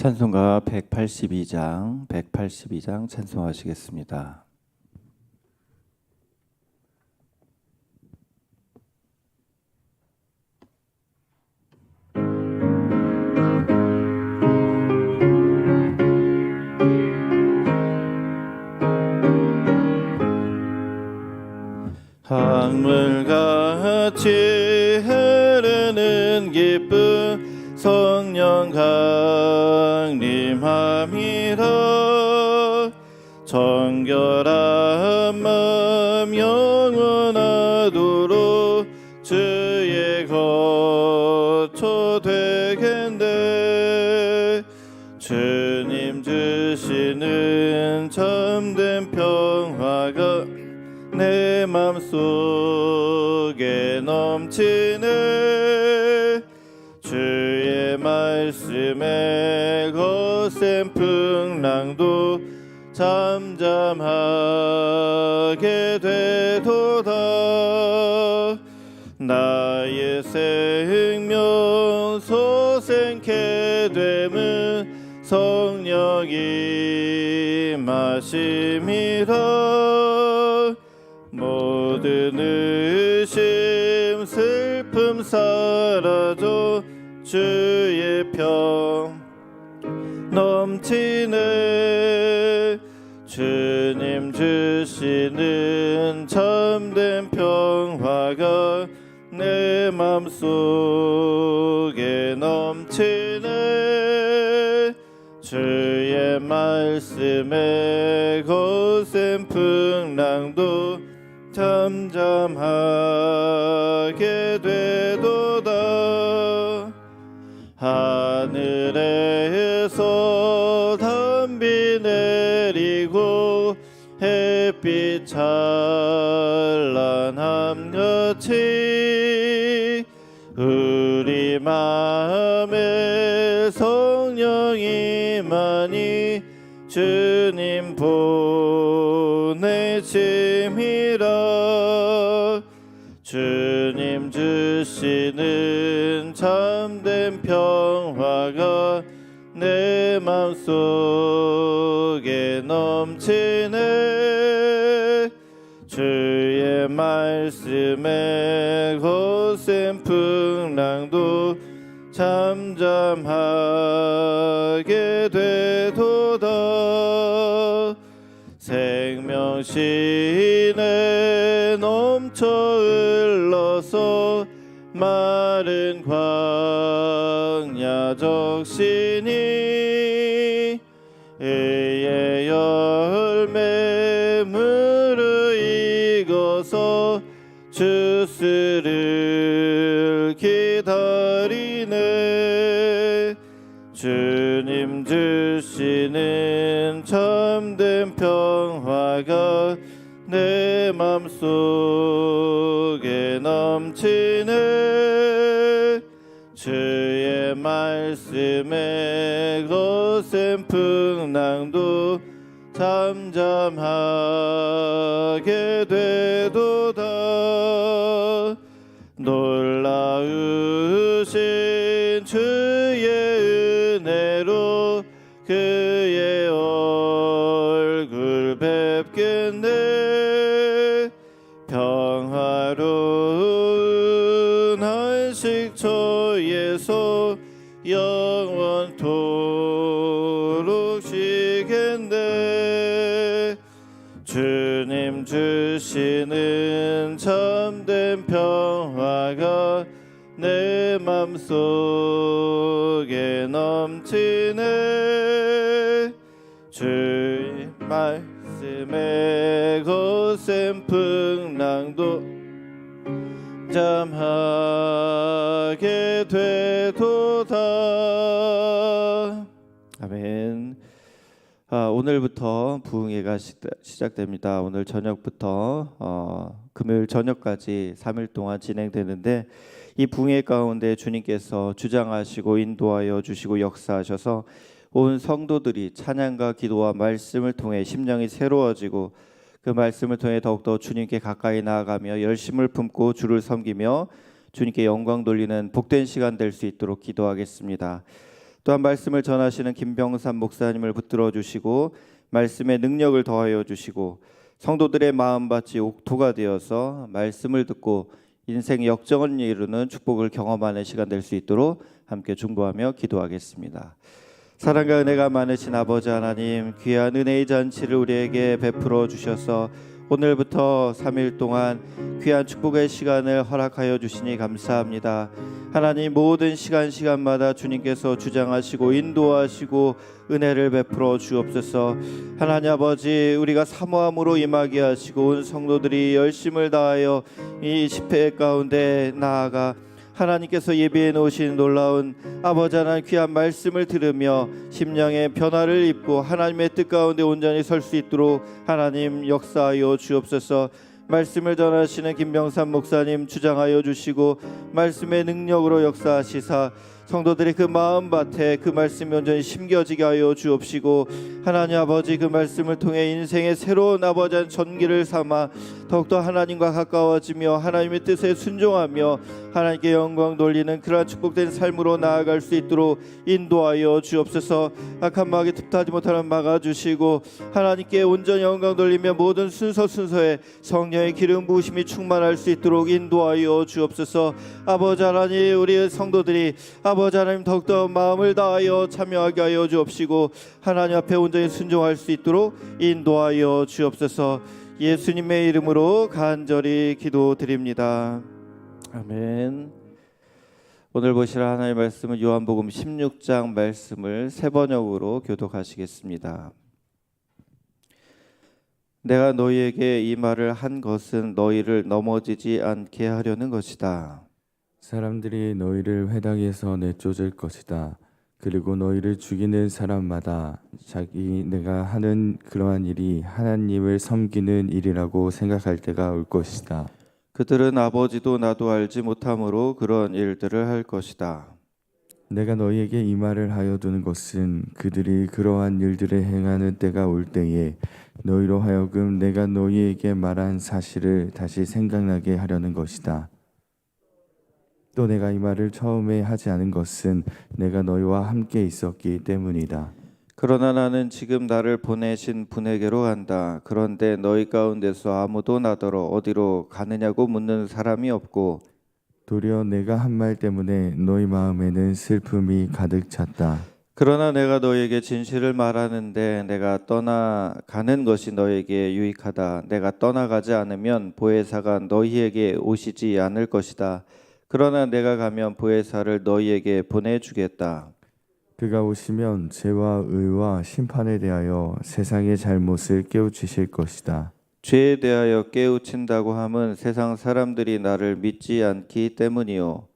찬송가 182장 찬송하시겠습니다. 강물같이 흐르는 기쁨 성령 강림함이라. 정결한 마음 영원하도록 주의 거처 되겠네. 주님 주시는 참된 평화가 내 맘속에 넘치네. 주의 말씀에 거센 풍랑도 잠잠하게 되도다. 나의 생명 소생케 됨은 성령이 마심이라. 모든 의심 슬픔 사라져 주의 평 넘치네. 주님 주시는 참된 평화가 내 맘속에 넘치네. 주의 말씀에 거센 풍랑도 잠잠하게 되도다. 하늘에서 단비 내리고 햇빛 찬란함같이 우리 마음에 성령이 많이 주님 보내심이라. 주님 주시는 참된 평화가 내 맘속에 넘치네. 주의 말씀에 거센 풍랑도 잠잠하게 되도다. 생명신에 넘쳐 흘러서 마른 광야 적시니. 의의 열매 무르익어서 주스를 기다리네. 주님 주시는 참된 평화가 내 맘속에 넘치네. 주의 말씀에 거센 풍랑도 잠잠하게 되도다. 놀라우신 주의 은혜로 그의 얼굴 뵙겠네. 평화로운 안식처에서 영원토록 쉬겠네. 주님 주시는 참된 평화가 내 맘속에 넘치네. 주의 말씀에 거센 풍랑도 잠잠하게 되도다. 아멘. 오늘부터 부흥회가 시작됩니다. 오늘 저녁부터 금요일 저녁까지 3일 동안 진행되는데, 이 부흥회 가운데 주님께서 주장하시고 인도하여 주시고 역사하셔서 온 성도들이 찬양과 기도와 말씀을 통해 심령이 새로워지고 그 말씀을 통해 더욱더 주님께 가까이 나아가며 열심을 품고 주를 섬기며 주님께 영광 돌리는 복된 시간 될 수 있도록 기도하겠습니다. 또한 말씀을 전하시는 김병삼 목사님을 붙들어 주시고 말씀의 능력을 더하여 주시고 성도들의 마음밭이 옥토가 되어서 말씀을 듣고 인생 역정을 이루는 축복을 경험하는 시간 될 수 있도록 함께 중보하며 기도하겠습니다. 사랑과 은혜가 많으신 아버지 하나님, 귀한 은혜의 잔치를 우리에게 베풀어 주셔서 오늘부터 3일 동안 귀한 축복의 시간을 허락하여 주시니 감사합니다. 하나님, 모든 시간마다 주님께서 주장하시고 인도하시고 은혜를 베풀어 주옵소서. 하나님 아버지, 우리가 사모함으로 임하게 하시고 온 성도들이 열심을 다하여 이 집회 가운데 나아가 하나님께서 예비해 놓으신 놀라운 아버지 하나님 귀한 말씀을 들으며 심령의 변화를 입고 하나님의 뜻 가운데 온전히 설 수 있도록 하나님 역사하여 주옵소서. 말씀을 전하시는 김병삼 목사님 주장하여 주시고 말씀의 능력으로 역사하시사 성도들이 그 마음밭에 그 말씀이 온전히 심겨지게 하여 주옵시고 하나님 아버지, 그 말씀을 통해 인생의 새로운 아버지 전기를 삼아 더욱더 하나님과 가까워지며 하나님의 뜻에 순종하며 하나님께 영광 돌리는 그러한 축복된 삶으로 나아갈 수 있도록 인도하여 주옵소서. 악한 마귀 틈타지 못하는 막아주시고 하나님께 온전히 영광 돌리며 모든 순서에 성령의 기름 부으심이 충만할 수 있도록 인도하여 주옵소서. 아버지 하나님, 우리 성도들이 아버지 하나님 더욱더 마음을 다하여 참여하게 하여 주옵시고 하나님 앞에 온전히 순종할 수 있도록 인도하여 주옵소서. 예수님의 이름으로 간절히 기도드립니다. 아멘. 오늘 보실 하나님의 말씀은 요한복음 16장 말씀을 세 번역으로 교독하시겠습니다. 내가 너희에게 이 말을 한 것은 너희를 넘어지지 않게 하려는 것이다. 사람들이 너희를 회당에서 내쫓을 것이다. 그리고 너희를 죽이는 사람마다 내가 하는 그러한 일이 하나님을 섬기는 일이라고 생각할 때가 올 것이다. 그들은 아버지도 나도 알지 못함으로 그런 일들을 할 것이다. 내가 너희에게 이 말을 하여 두는 것은 그들이 그러한 일들을 행하는 때가 올 때에 너희로 하여금 내가 너희에게 말한 사실을 다시 생각나게 하려는 것이다. 또 내가 이 말을 처음에 하지 않은 것은 내가 너희와 함께 있었기 때문이다. 그러나 나는 지금 나를 보내신 분에게로 간다. 그런데 너희 가운데서 아무도 나더러 어디로 가느냐고 묻는 사람이 없고 도리어 내가 한 말 때문에 너희 마음에는 슬픔이 가득 찼다. 그러나 내가 너희에게 진실을 말하는데 내가 떠나가는 것이 너희에게 유익하다. 내가 떠나가지 않으면 보혜사가 너희에게 오시지 않을 것이다. 그러나 내가 가면 보혜사를 너희에게 보내주겠다. 그가 오시면 죄와 의와 심판에 대하여 세상의 잘못을 깨우치실 것이다. 죄에 대하여 깨우친다고 함은 세상 사람들이 나를 믿지 않기 때문이요.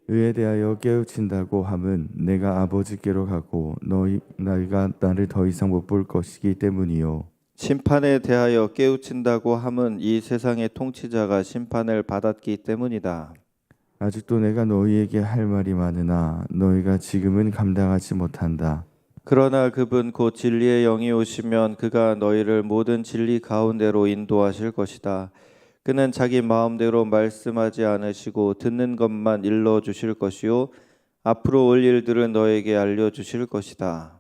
의에 대하여 깨우친다고 함은 내가 아버지께로 가고 너희가 나를 더 이상 못 볼 것이기 때문이요. 심판에 대하여 깨우친다고 함은 이 세상의 통치자가 심판을 받았기 때문이다. 아직도 내가 너희에게 할 말이 많으나 너희가 지금은 감당하지 못한다. 그러나 그분 곧 진리의 영이 오시면 그가 너희를 모든 진리 가운데로 인도하실 것이다. 그는 자기 마음대로 말씀하지 않으시고 듣는 것만 일러주실 것이요 앞으로 올 일들을 너에게 알려주실 것이다.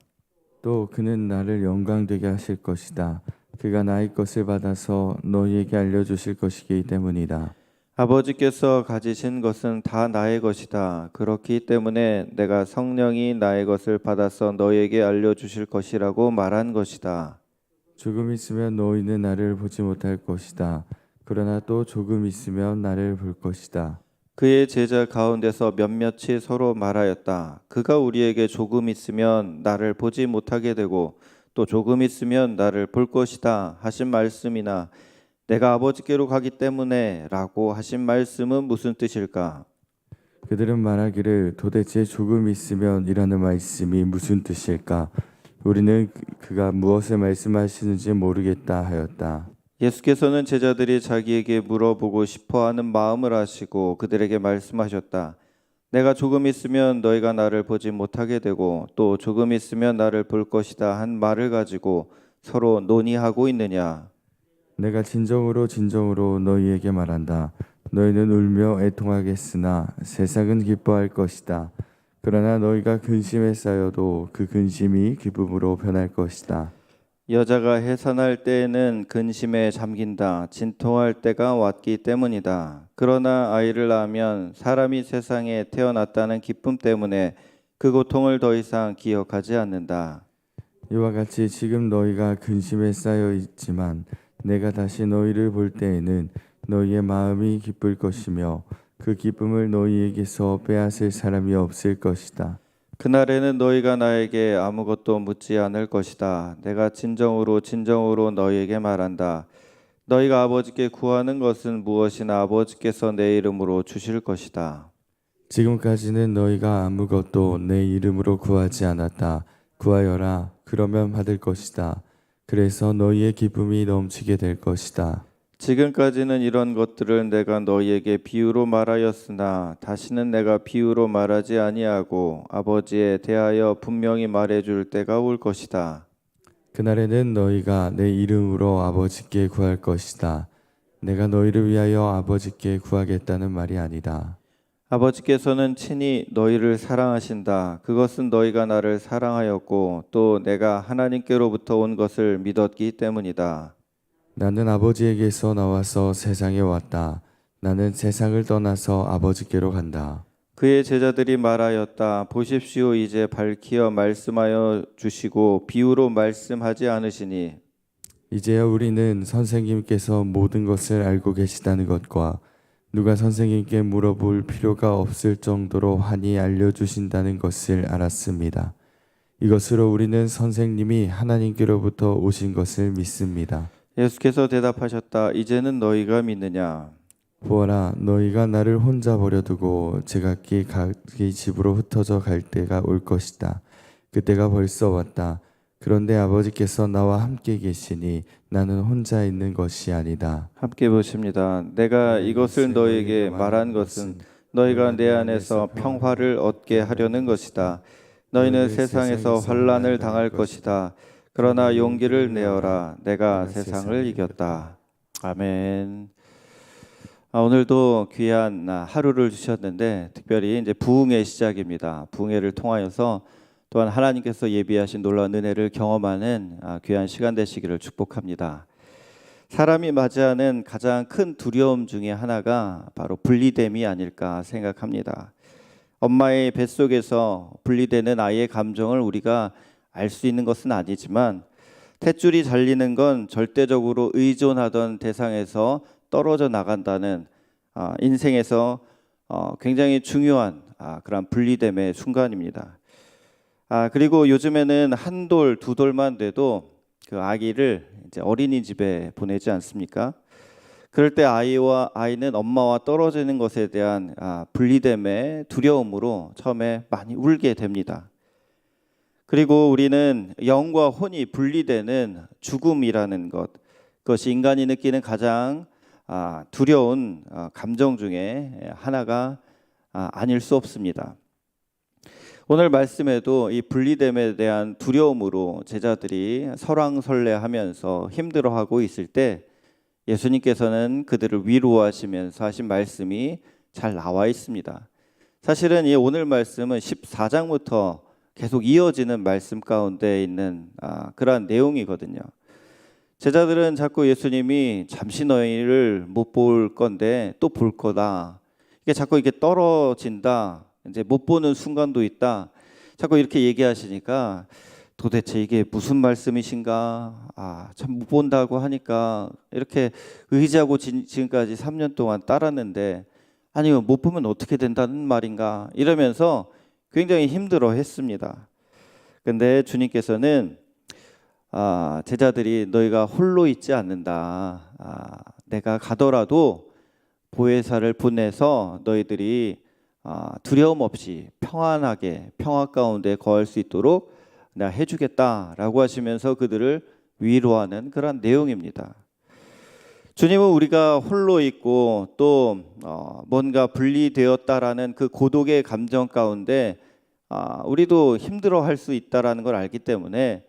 또 그는 나를 영광되게 하실 것이다. 그가 나의 것을 받아서 너희에게 알려주실 것이기 때문이다. 아버지께서 가지신 것은 다 나의 것이다. 그렇기 때문에 내가 성령이 나의 것을 받아서 너희에게 알려주실 것이라고 말한 것이다. 조금 있으면 너희는 나를 보지 못할 것이다. 그러나 또 조금 있으면 나를 볼 것이다. 그의 제자 가운데서 몇몇이 서로 말하였다. 그가 우리에게 조금 있으면 나를 보지 못하게 되고 또 조금 있으면 나를 볼 것이다 하신 말씀이나 내가 아버지께로 가기 때문에 라고 하신 말씀은 무슨 뜻일까? 그들은 말하기를 도대체 조금 있으면 이라는 말씀이 무슨 뜻일까? 우리는 그가 무엇을 말씀하시는지 모르겠다 하였다. 예수께서는 제자들이 자기에게 물어보고 싶어하는 마음을 아시고 그들에게 말씀하셨다. 내가 조금 있으면 너희가 나를 보지 못하게 되고 또 조금 있으면 나를 볼 것이다 한 말을 가지고 서로 논의하고 있느냐? 내가 진정으로 너희에게 말한다. 너희는 울며 애통하겠으나 세상은 기뻐할 것이다. 그러나 너희가 근심에 쌓여도 그 근심이 기쁨으로 변할 것이다. 여자가 해산할 때에는 근심에 잠긴다. 진통할 때가 왔기 때문이다. 그러나 아이를 낳으면 사람이 세상에 태어났다는 기쁨 때문에 그 고통을 더 이상 기억하지 않는다. 이와 같이 지금 너희가 근심에 쌓여 있지만 내가 다시 너희를 볼 때에는 너희의 마음이 기쁠 것이며 그 기쁨을 너희에게서 빼앗을 사람이 없을 것이다. 그날에는 너희가 나에게 아무것도 묻지 않을 것이다. 내가 진정으로 너희에게 말한다. 너희가 아버지께 구하는 것은 무엇이나 아버지께서 내 이름으로 주실 것이다. 지금까지는 너희가 아무것도 내 이름으로 구하지 않았다. 구하여라. 그러면 받을 것이다. 그래서 너희의 기쁨이 넘치게 될 것이다. 지금까지는 이런 것들을 내가 너희에게 비유로 말하였으나 다시는 내가 비유로 말하지 아니하고 아버지에 대하여 분명히 말해줄 때가 올 것이다. 그날에는 너희가 내 이름으로 아버지께 구할 것이다. 내가 너희를 위하여 아버지께 구하겠다는 말이 아니다. 아버지께서는 친히 너희를 사랑하신다. 그것은 너희가 나를 사랑하였고 또 내가 하나님께로부터 온 것을 믿었기 때문이다. 나는 아버지에게서 나와서 세상에 왔다. 나는 세상을 떠나서 아버지께로 간다. 그의 제자들이 말하였다. 보십시오, 이제 밝히어 말씀하여 주시고 비유로 말씀하지 않으시니 이제야 우리는 선생님께서 모든 것을 알고 계시다는 것과 누가 선생님께 물어볼 필요가 없을 정도로 환히 알려주신다는 것을 알았습니다. 이것으로 우리는 선생님이 하나님께로부터 오신 것을 믿습니다. 예수께서 대답하셨다. 이제는 너희가 믿느냐? 보아라, 너희가 나를 혼자 버려두고 제각기 각기 집으로 흩어져 갈 때가 올 것이다. 그때가 벌써 왔다. 그런데 아버지께서 나와 함께 계시니 나는 혼자 있는 것이 아니다. 함께 보십니다. 내가 이것을 너희에게 말한 것은 너희가 내 안에서 평화를 얻게 하려는 것이다. 너희는 세상에서 환난을 당할 것이다. 그러나 용기를 내어라. 내가 세상을 이겼다. 아멘. 오늘도 귀한 하루를 주셨는데 특별히 이제 부흥의 시작입니다. 부흥회를 통하여서 또한 하나님께서 예비하신 놀라운 은혜를 경험하는 귀한 시간 되시기를 축복합니다. 사람이 맞이하는 가장 큰 두려움 중에 하나가 바로 분리됨이 아닐까 생각합니다. 엄마의 뱃속에서 분리되는 아이의 감정을 우리가 알 수 있는 것은 아니지만 탯줄이 잘리는 건 절대적으로 의존하던 대상에서 떨어져 나간다는 인생에서 굉장히 중요한 그런 분리됨의 순간입니다. 그리고 요즘에는 한 돌, 두 돌만 돼도 그 아기를 이제 어린이집에 보내지 않습니까? 그럴 때 아이는 엄마와 떨어지는 것에 대한 분리됨의 두려움으로 처음에 많이 울게 됩니다. 그리고 우리는 영과 혼이 분리되는 죽음이라는 것, 그것이 인간이 느끼는 가장 두려운 감정 중에 하나가 아닐 수 없습니다. 오늘 말씀에도 이 분리됨에 대한 두려움으로 제자들이 설왕설래하면서 힘들어하고 있을 때 예수님께서는 그들을 위로하시면서 하신 말씀이 잘 나와 있습니다. 사실은 이 오늘 말씀은 14장부터 계속 이어지는 말씀 가운데 있는 그러한 내용이거든요. 제자들은 자꾸 예수님이 잠시 너희를 못 볼 건데 또 볼 거다. 이게 자꾸 이게 떨어진다. 이제 못 보는 순간도 있다. 자꾸 이렇게 얘기하시니까 도대체 이게 무슨 말씀이신가? 참 못 본다고 하니까 이렇게 의지하고 지금까지 3년 동안 따랐는데 아니 못 보면 어떻게 된다는 말인가? 이러면서 굉장히 힘들어 했습니다. 근데 주님께서는 제자들이 너희가 홀로 있지 않는다. 내가 가더라도 보혜사를 보내서 너희들이 두려움 없이 평안하게 평화 가운데 거할 수 있도록 내가 해주겠다라고 하시면서 그들을 위로하는 그런 내용입니다. 주님은 우리가 홀로 있고 또 뭔가 분리되었다라는 그 고독의 감정 가운데 우리도 힘들어할 수 있다라는 걸 알기 때문에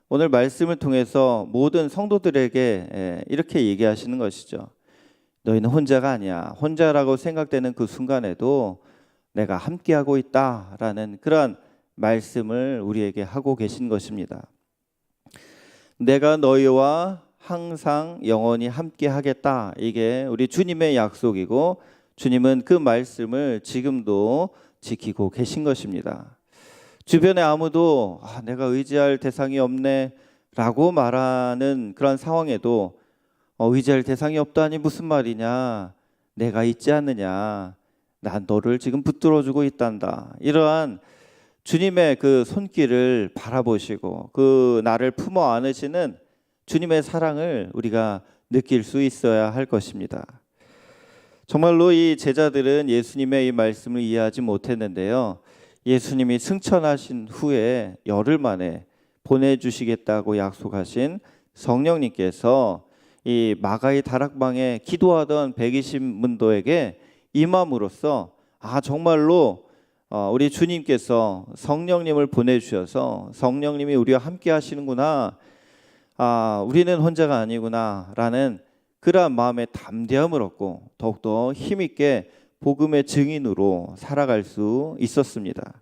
오늘 말씀을 통해서 모든 성도들에게 이렇게 얘기하시는 것이죠. 너희는 혼자가 아니야. 혼자라고 생각되는 그 순간에도 내가 함께하고 있다라는 그러한 말씀을 우리에게 하고 계신 것입니다. 내가 너희와 항상 영원히 함께하겠다. 이게 우리 주님의 약속이고 주님은 그 말씀을 지금도 지키고 계신 것입니다. 주변에 아무도 내가 의지할 대상이 없네 라고 말하는 그런 상황에도 의지할 대상이 없다니 무슨 말이냐, 내가 있지 않느냐, 난 너를 지금 붙들어주고 있단다. 이러한 주님의 그 손길을 바라보시고 그 나를 품어 안으시는 주님의 사랑을 우리가 느낄 수 있어야 할 것입니다. 정말로 이 제자들은 예수님의 이 말씀을 이해하지 못했는데요, 예수님이 승천하신 후에 열흘 만에 보내주시겠다고 약속하신 성령님께서 이 마가의 다락방에 기도하던 120문도에게 임함으로써 정말로 우리 주님께서 성령님을 보내주셔서 성령님이 우리와 함께 하시는구나, 우리는 혼자가 아니구나 라는 그러한 마음의 담대함을 얻고 더욱더 힘있게 복음의 증인으로 살아갈 수 있었습니다.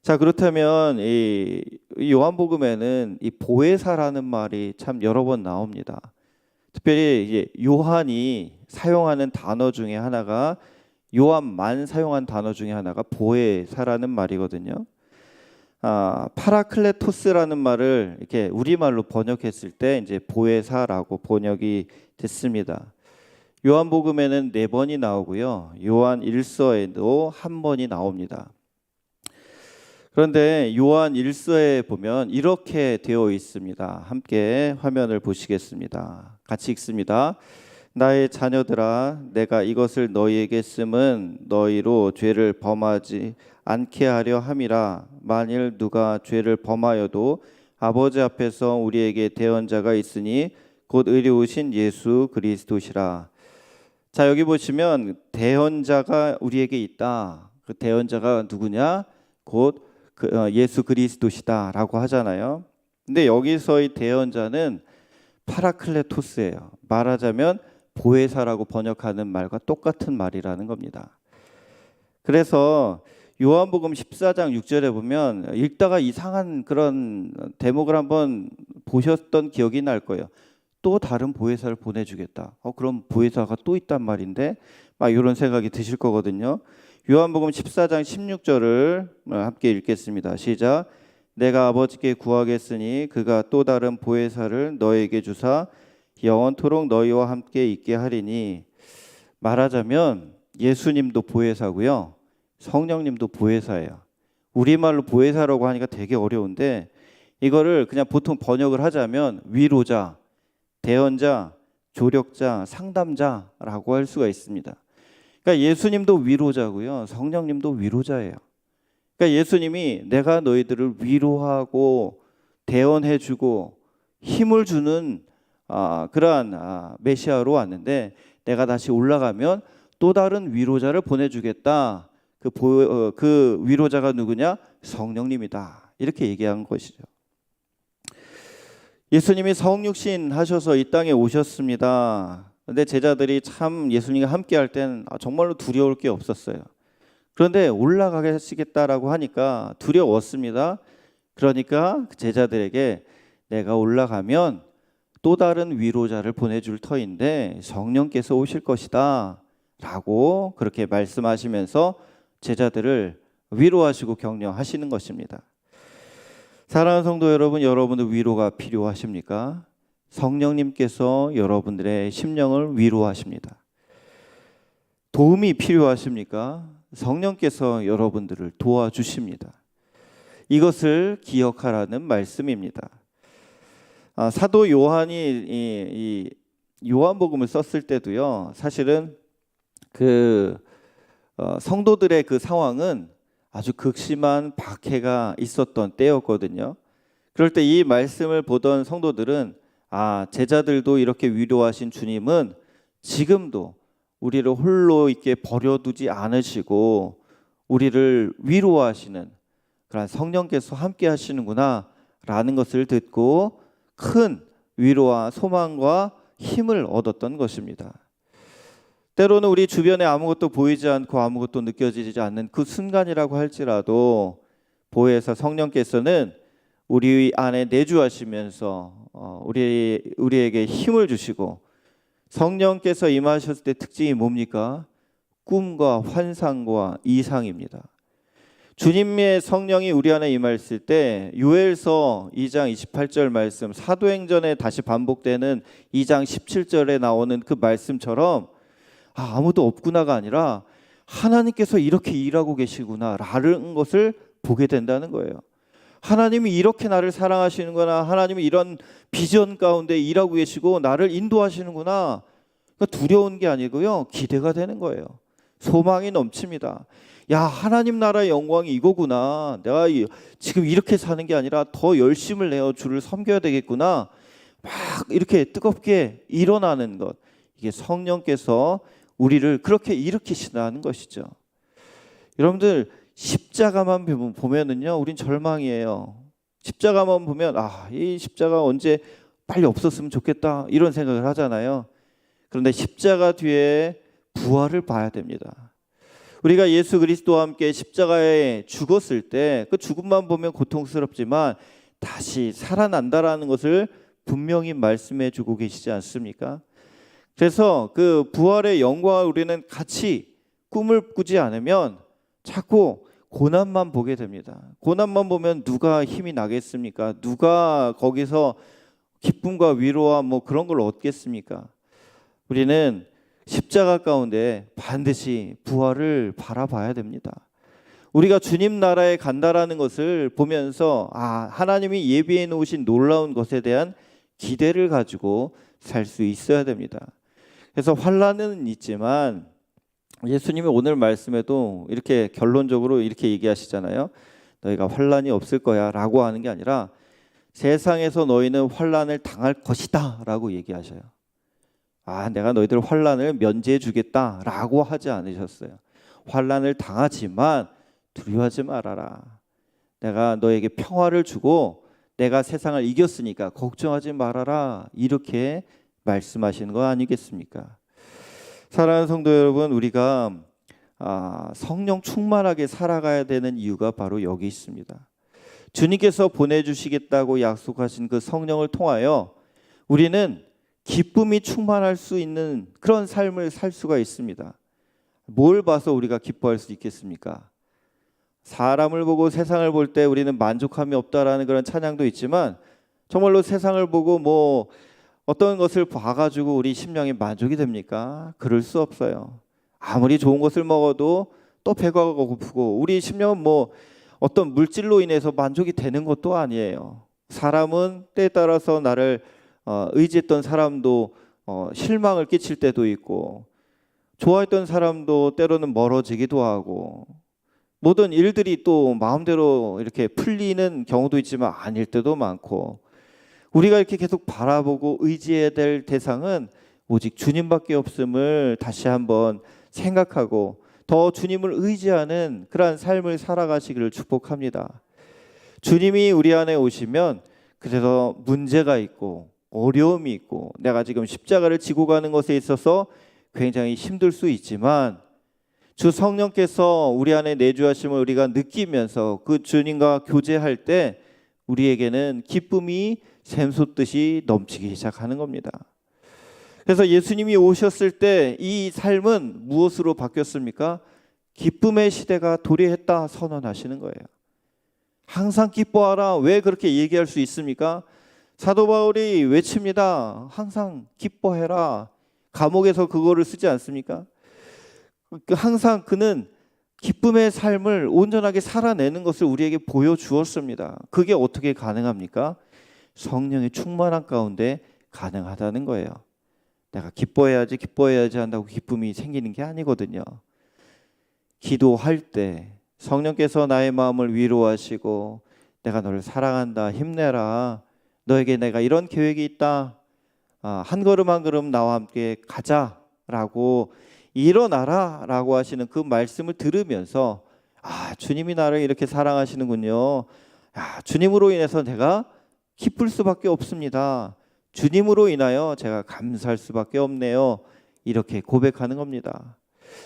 자, 그렇다면 이 요한복음에는 이 보혜사라는 말이 참 여러 번 나옵니다. 특별히 이제 요한이 사용하는 단어 중에 하나가, 요한만 사용한 단어 중에 하나가 보혜사라는 말이거든요. 파라클레토스라는 말을 이렇게 우리말로 번역했을 때 이제 보혜사라고 번역이 됐습니다. 요한복음에는 4번이 나오고요, 요한 1서에도 1번이 나옵니다. 그런데 요한 1서에 보면 이렇게 되어 있습니다. 함께 화면을 보시겠습니다. 같이 읽습니다. 나의 자녀들아, 내가 이것을 너희에게 쓰면 너희로 죄를 범하지 않게 하려 함이라. 만일 누가 죄를 범하여도 아버지 앞에서 우리에게 대언자가 있으니 곧 의로우신 예수 그리스도시라. 자, 여기 보시면 대언자가 우리에게 있다. 그 대언자가 누구냐? 곧 예수 그리스도시다 라고 하잖아요. 근데 여기서의 대언자는 파라클레토스예요. 말하자면 보혜사라고 번역하는 말과 똑같은 말이라는 겁니다. 그래서 요한복음 14장 6절에 보면 읽다가 이상한 그런 대목을 한번 보셨던 기억이 날 거예요. 또 다른 보혜사를 보내주겠다. 그럼 보혜사가 또 있단 말인데, 막 이런 생각이 드실 거거든요. 요한복음 14장 16절을 함께 읽겠습니다. 시작. 내가 아버지께 구하겠으니 그가 또 다른 보혜사를 너에게 주사 영원토록 너희와 함께 있게 하리니. 말하자면 예수님도 보혜사고요, 성령님도 보혜사예요. 우리말로 보혜사라고 하니까 되게 어려운데 이거를 그냥 보통 번역을 하자면 위로자, 대언자, 조력자, 상담자라고 할 수가 있습니다. 그러니까 예수님도 위로자고요, 성령님도 위로자예요. 그러니까 예수님이 내가 너희들을 위로하고 대언해주고 힘을 주는 그러한 메시아로 왔는데, 내가 다시 올라가면 또 다른 위로자를 보내주겠다. 그 위로자가 누구냐? 성령님이다. 이렇게 얘기한 것이죠. 예수님이 성육신 하셔서 이 땅에 오셨습니다. 근데 제자들이 참 예수님과 함께 할 때는 정말로 두려울 게 없었어요. 그런데 올라가시겠다라고 하니까 두려웠습니다. 그러니까 제자들에게 내가 올라가면 또 다른 위로자를 보내줄 터인데 성령께서 오실 것이다 라고 그렇게 말씀하시면서 제자들을 위로하시고 격려하시는 것입니다. 사랑하는 성도 여러분, 여러분의 위로가 필요하십니까? 성령님께서 여러분들의 심령을 위로하십니다. 도움이 필요하십니까? 성령께서 여러분들을 도와주십니다. 이것을 기억하라는 말씀입니다. 사도 요한이 이 요한복음을 썼을 때도요, 사실은 성도들의 그 상황은 아주 극심한 박해가 있었던 때였거든요. 그럴 때 이 말씀을 보던 성도들은 제자들도 이렇게 위로하신 주님은 지금도 우리를 홀로 있게 버려두지 않으시고 우리를 위로하시는 그런 성령께서 함께 하시는구나 라는 것을 듣고 큰 위로와 소망과 힘을 얻었던 것입니다. 때로는 우리 주변에 아무것도 보이지 않고 아무것도 느껴지지 않는 그 순간이라고 할지라도 보혜사 성령께서는 우리 안에 내주하시면서 우리에게 힘을 주시고, 성령께서 임하셨을 때 특징이 뭡니까? 꿈과 환상과 이상입니다. 주님의 성령이 우리 안에 임했을 때 요엘서 2장 28절 말씀, 사도행전에 다시 반복되는 2장 17절에 나오는 그 말씀처럼 아무도 없구나가 아니라 하나님께서 이렇게 일하고 계시구나라는 것을 보게 된다는 거예요. 하나님이 이렇게 나를 사랑하시는구나, 하나님이 이런 비전 가운데 일하고 계시고 나를 인도하시는구나. 그러니까 두려운 게 아니고요, 기대가 되는 거예요. 소망이 넘칩니다. 야, 하나님 나라의 영광이 이거구나. 내가 지금 이렇게 사는 게 아니라 더 열심을 내어 주를 섬겨야 되겠구나. 막 이렇게 뜨겁게 일어나는 것, 이게 성령께서 우리를 그렇게 일으키시는 것이죠. 여러분들, 십자가만 보면은요, 우린 절망이에요. 십자가만 보면 이 십자가 언제 빨리 없었으면 좋겠다, 이런 생각을 하잖아요. 그런데 십자가 뒤에 부활을 봐야 됩니다. 우리가 예수 그리스도와 함께 십자가에 죽었을 때 그 죽음만 보면 고통스럽지만 다시 살아난다라는 것을 분명히 말씀해 주고 계시지 않습니까? 그래서 그 부활의 영광을 우리는 같이 꿈을 꾸지 않으면 자꾸 고난만 보게 됩니다. 고난만 보면 누가 힘이 나겠습니까? 누가 거기서 기쁨과 위로와 뭐 그런 걸 얻겠습니까? 우리는 십자가 가운데 반드시 부활을 바라봐야 됩니다. 우리가 주님 나라에 간다라는 것을 보면서 하나님이 예비해 놓으신 놀라운 것에 대한 기대를 가지고 살 수 있어야 됩니다. 그래서 환난은 있지만 예수님이 오늘 말씀에도 이렇게 결론적으로 이렇게 얘기하시잖아요. 너희가 환난이 없을 거야 라고 하는 게 아니라 세상에서 너희는 환난을 당할 것이다 라고 얘기하셔요. 내가 너희들 환난을 면제해 주겠다 라고 하지 않으셨어요. 환난을 당하지만 두려워하지 말아라. 내가 너에게 평화를 주고 내가 세상을 이겼으니까 걱정하지 말아라, 이렇게 말씀하시는 거 아니겠습니까? 사랑하는 성도 여러분, 우리가 성령 충만하게 살아가야 되는 이유가 바로 여기 있습니다. 주님께서 보내주시겠다고 약속하신 그 성령을 통하여 우리는 기쁨이 충만할 수 있는 그런 삶을 살 수가 있습니다. 뭘 봐서 우리가 기뻐할 수 있겠습니까? 사람을 보고 세상을 볼 때 우리는 만족함이 없다라는 그런 찬양도 있지만, 정말로 세상을 보고 뭐 어떤 것을 봐가지고 우리 심령이 만족이 됩니까? 그럴 수 없어요. 아무리 좋은 것을 먹어도 또 배가 고프고, 우리 심령은 뭐 어떤 물질로 인해서 만족이 되는 것도 아니에요. 사람은 때에 따라서 나를 의지했던 사람도 실망을 끼칠 때도 있고, 좋아했던 사람도 때로는 멀어지기도 하고, 모든 일들이 또 마음대로 이렇게 풀리는 경우도 있지만 아닐 때도 많고, 우리가 이렇게 계속 바라보고 의지해야 될 대상은 오직 주님밖에 없음을 다시 한번 생각하고 더 주님을 의지하는 그러한 삶을 살아가시기를 축복합니다. 주님이 우리 안에 오시면 그래서 문제가 있고 어려움이 있고 내가 지금 십자가를 지고 가는 것에 있어서 굉장히 힘들 수 있지만, 주 성령께서 우리 안에 내주하심을 우리가 느끼면서 그 주님과 교제할 때 우리에게는 기쁨이 샘솟듯이 넘치기 시작하는 겁니다. 그래서 예수님이 오셨을 때 이 삶은 무엇으로 바뀌었습니까? 기쁨의 시대가 도래했다 선언하시는 거예요. 항상 기뻐하라. 왜 그렇게 얘기할 수 있습니까? 사도 바울이 외칩니다. 항상 기뻐해라. 감옥에서 그거를 쓰지 않습니까? 항상 그는 기쁨의 삶을 온전하게 살아내는 것을 우리에게 보여주었습니다. 그게 어떻게 가능합니까? 성령의 충만한 가운데 가능하다는 거예요. 내가 기뻐해야지 한다고 기쁨이 생기는 게 아니거든요. 기도할 때 성령께서 나의 마음을 위로하시고 내가 너를 사랑한다, 힘내라, 너에게 내가 이런 계획이 있다, 한 걸음 한 걸음 나와 함께 가자라고, 일어나라 라고 하시는 그 말씀을 들으면서 주님이 나를 이렇게 사랑하시는군요. 주님으로 인해서 내가 기쁠 수밖에 없습니다. 주님으로 인하여 제가 감사할 수밖에 없네요. 이렇게 고백하는 겁니다.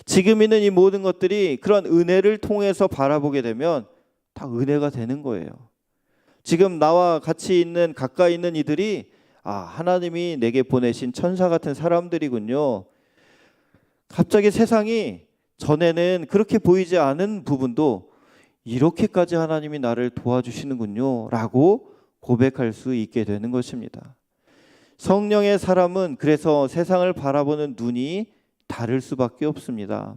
지금 있는 이 모든 것들이 그런 은혜를 통해서 바라보게 되면 다 은혜가 되는 거예요. 지금 나와 같이 있는 가까이 있는 이들이 하나님이 내게 보내신 천사 같은 사람들이군요. 갑자기 세상이 전에는 그렇게 보이지 않은 부분도 이렇게까지 하나님이 나를 도와주시는군요 라고 고백할 수 있게 되는 것입니다. 성령의 사람은 그래서 세상을 바라보는 눈이 다를 수밖에 없습니다.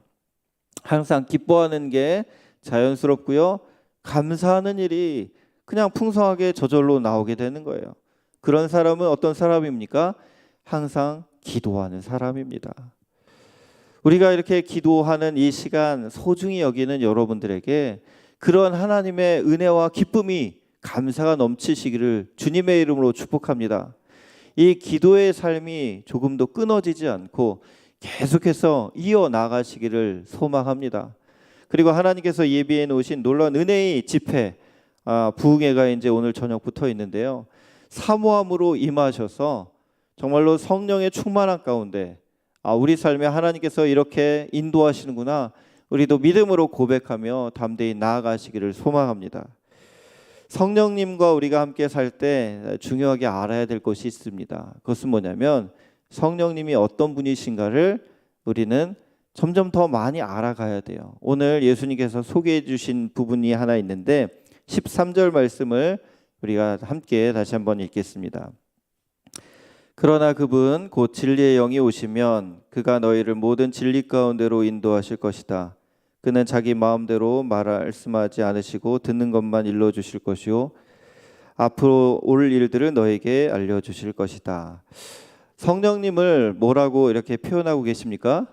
항상 기뻐하는 게 자연스럽고요. 감사하는 일이 그냥 풍성하게 저절로 나오게 되는 거예요. 그런 사람은 어떤 사람입니까? 항상 기도하는 사람입니다. 우리가 이렇게 기도하는 이 시간 소중히 여기는 여러분들에게 그런 하나님의 은혜와 기쁨이 감사가 넘치시기를 주님의 이름으로 축복합니다. 이 기도의 삶이 조금도 끊어지지 않고 계속해서 이어나가시기를 소망합니다. 그리고 하나님께서 예비해 놓으신 놀라운 은혜의 집회 부흥회가 이제 오늘 저녁부터 있는데요. 사모함으로 임하셔서 정말로 성령의 충만한 가운데 우리 삶에 하나님께서 이렇게 인도하시는구나, 우리도 믿음으로 고백하며 담대히 나아가시기를 소망합니다. 성령님과 우리가 함께 살 때 중요하게 알아야 될 것이 있습니다. 그것은 뭐냐면 성령님이 어떤 분이신가를 우리는 점점 더 많이 알아가야 돼요. 오늘 예수님께서 소개해 주신 부분이 하나 있는데 13절 말씀을 우리가 함께 다시 한번 읽겠습니다. 그러나 그분 곧 진리의 영이 오시면 그가 너희를 모든 진리 가운데로 인도하실 것이다. 그는 자기 마음대로 말씀하지 않으시고 듣는 것만 일러주실 것이요 앞으로 올 일들을 너에게 알려주실 것이다. 성령님을 뭐라고 이렇게 표현하고 계십니까?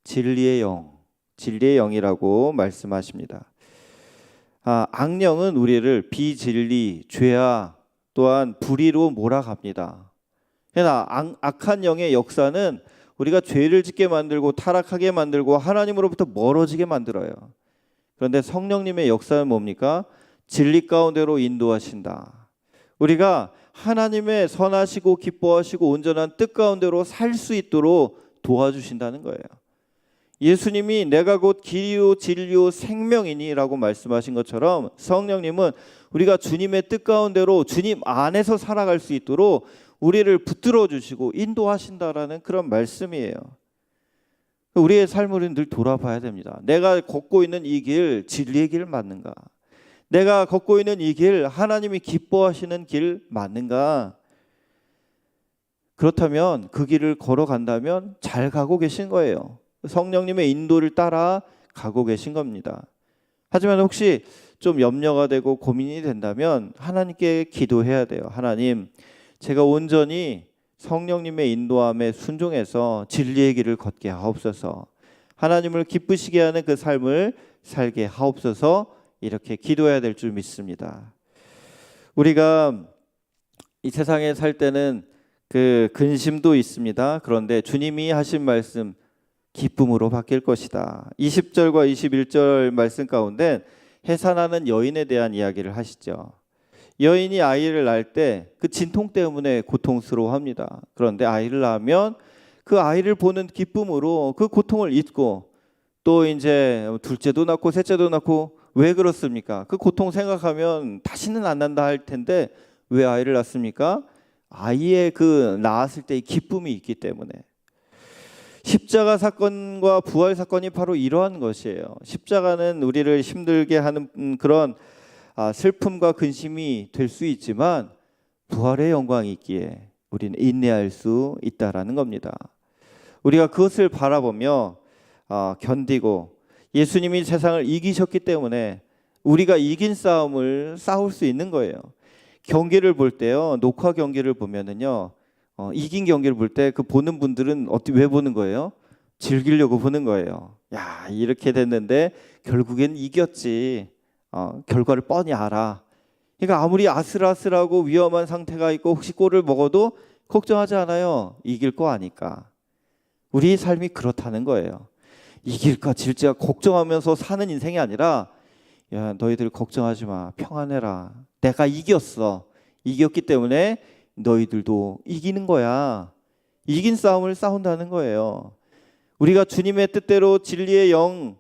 진리의 영, 진리의 영이라고 말씀하십니다. 악령은 우리를 비진리, 죄악 또한 불의로 몰아갑니다. 그러나 악한 영의 역사는 우리가 죄를 짓게 만들고 타락하게 만들고 하나님으로부터 멀어지게 만들어요. 그런데 성령님의 역사는 뭡니까? 진리 가운데로 인도하신다. 우리가 하나님의 선하시고 기뻐하시고 온전한 뜻 가운데로 살 수 있도록 도와주신다는 거예요. 예수님이 내가 곧 길이요 진리요 생명이니라고 말씀하신 것처럼 성령님은 우리가 주님의 뜻 가운데로 주님 안에서 살아갈 수 있도록 우리를 붙들어 주시고 인도하신다라는 그런 말씀이에요. 우리의 삶을 늘 돌아봐야 됩니다. 내가 걷고 있는 이 길 진리의 길 맞는가? 내가 걷고 있는 이 길 하나님이 기뻐하시는 길 맞는가? 그렇다면 그 길을 걸어간다면 잘 가고 계신 거예요. 성령님의 인도를 따라 가고 계신 겁니다. 하지만 혹시 좀 염려가 되고 고민이 된다면 하나님께 기도해야 돼요. 하나님, 제가 온전히 성령님의 인도함에 순종해서 진리의 길을 걷게 하옵소서. 하나님을 기쁘시게 하는 그 삶을 살게 하옵소서. 이렇게 기도해야 될 줄 믿습니다. 우리가 이 세상에 살 때는 그 근심도 있습니다. 그런데 주님이 하신 말씀 기쁨으로 바뀔 것이다. 20절과 21절 말씀 가운데 해산하는 여인에 대한 이야기를 하시죠. 여인이 아이를 낳을 때 그 진통 때문에 고통스러워합니다. 그런데 아이를 낳으면 그 아이를 보는 기쁨으로 그 고통을 잊고 또 이제 둘째도 낳고 셋째도 낳고 왜 그렇습니까? 그 고통 생각하면 다시는 안 난다 할 텐데 왜 아이를 낳습니까? 아이의 그 낳았을 때의 기쁨이 있기 때문에. 십자가 사건과 부활 사건이 바로 이러한 것이에요. 십자가는 우리를 힘들게 하는 그런 슬픔과 근심이 될 수 있지만 부활의 영광이 있기에 우리는 인내할 수 있다라는 겁니다. 우리가 그것을 바라보며 견디고 예수님이 세상을 이기셨기 때문에 우리가 이긴 싸움을 싸울 수 있는 거예요. 경기를 볼 때요, 녹화 경기를 보면은요, 이긴 경기를 볼 때 그 보는 분들은 왜 보는 거예요? 즐기려고 보는 거예요. 야, 이렇게 됐는데 결국엔 이겼지. 결과를 뻔히 알아. 그러니까 아무리 아슬아슬하고 위험한 상태가 있고 혹시 골을 먹어도 걱정하지 않아요. 이길 거 아니까. 우리 삶이 그렇다는 거예요. 이길까 질까 걱정하면서 사는 인생이 아니라, 야, 너희들 걱정하지 마. 평안해라. 내가 이겼어. 이겼기 때문에 너희들도 이기는 거야. 이긴 싸움을 싸운다는 거예요. 우리가 주님의 뜻대로 진리의 영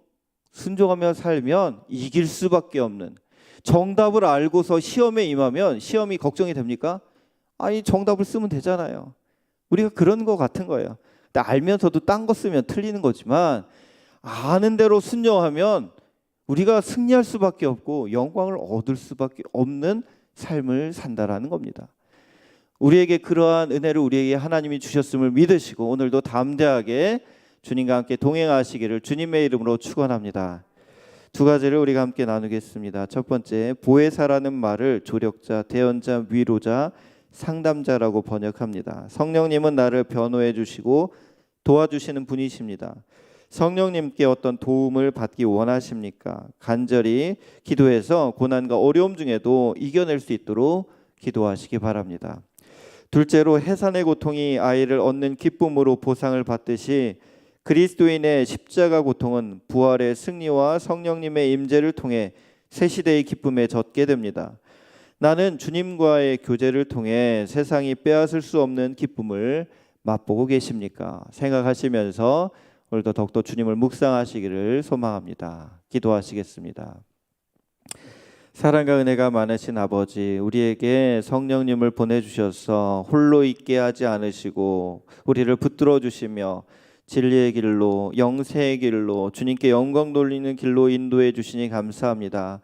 순종하며 살면 이길 수밖에 없는, 정답을 알고서 시험에 임하면 시험이 걱정이 됩니까? 아니, 정답을 쓰면 되잖아요. 우리가 그런 거 같은 거예요. 근데 알면서도 딴 거 쓰면 틀리는 거지만 아는 대로 순종하면 우리가 승리할 수밖에 없고 영광을 얻을 수밖에 없는 삶을 산다라는 겁니다. 우리에게 그러한 은혜를 우리에게 하나님이 주셨음을 믿으시고 오늘도 담대하게 주님과 함께 동행하시기를 주님의 이름으로 축원합니다. 두 가지를 우리가 함께 나누겠습니다. 첫 번째, 보혜사라는 말을 조력자, 대언자, 위로자, 상담자라고 번역합니다. 성령님은 나를 변호해 주시고 도와주시는 분이십니다. 성령님께 어떤 도움을 받기 원하십니까? 간절히 기도해서 고난과 어려움 중에도 이겨낼 수 있도록 기도하시기 바랍니다. 둘째로, 해산의 고통이 아이를 얻는 기쁨으로 보상을 받듯이 그리스도인의 십자가 고통은 부활의 승리와 성령님의 임재를 통해 새 시대의 기쁨에 젖게 됩니다. 나는 주님과의 교제를 통해 세상이 빼앗을 수 없는 기쁨을 맛보고 계십니까? 생각하시면서 오늘도 더욱더 주님을 묵상하시기를 소망합니다. 기도하시겠습니다. 사랑과 은혜가 많으신 아버지, 우리에게 성령님을 보내주셔서 홀로 있게 하지 않으시고 우리를 붙들어 주시며 진리의 길로, 영생의 길로, 주님께 영광 돌리는 길로 인도해 주시니 감사합니다.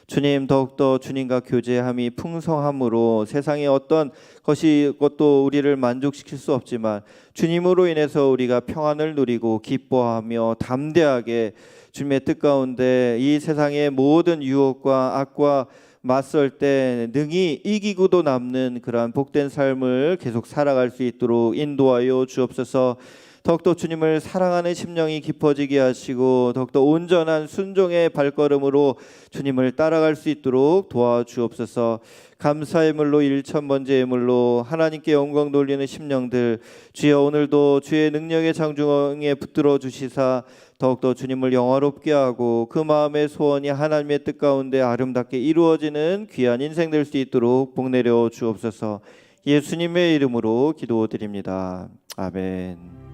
주님, 더욱더 주님과 교제함이 풍성함으로 세상의 어떤 것도 우리를 만족시킬 수 없지만 주님으로 인해서 우리가 평안을 누리고 기뻐하며 담대하게 주님의 뜻 가운데 이 세상의 모든 유혹과 악과 맞설 때 능히 이기고도 남는 그러한 복된 삶을 계속 살아갈 수 있도록 인도하여 주옵소서. 더욱더 주님을 사랑하는 심령이 깊어지게 하시고 더욱더 온전한 순종의 발걸음으로 주님을 따라갈 수 있도록 도와주옵소서. 감사의 물로 일천번제의 물로 하나님께 영광 돌리는 심령들, 주여 오늘도 주의 능력의 장중에 붙들어 주시사 더욱더 주님을 영화롭게 하고 그 마음의 소원이 하나님의 뜻 가운데 아름답게 이루어지는 귀한 인생 될 수 있도록 복 내려 주옵소서. 예수님의 이름으로 기도드립니다. 아멘.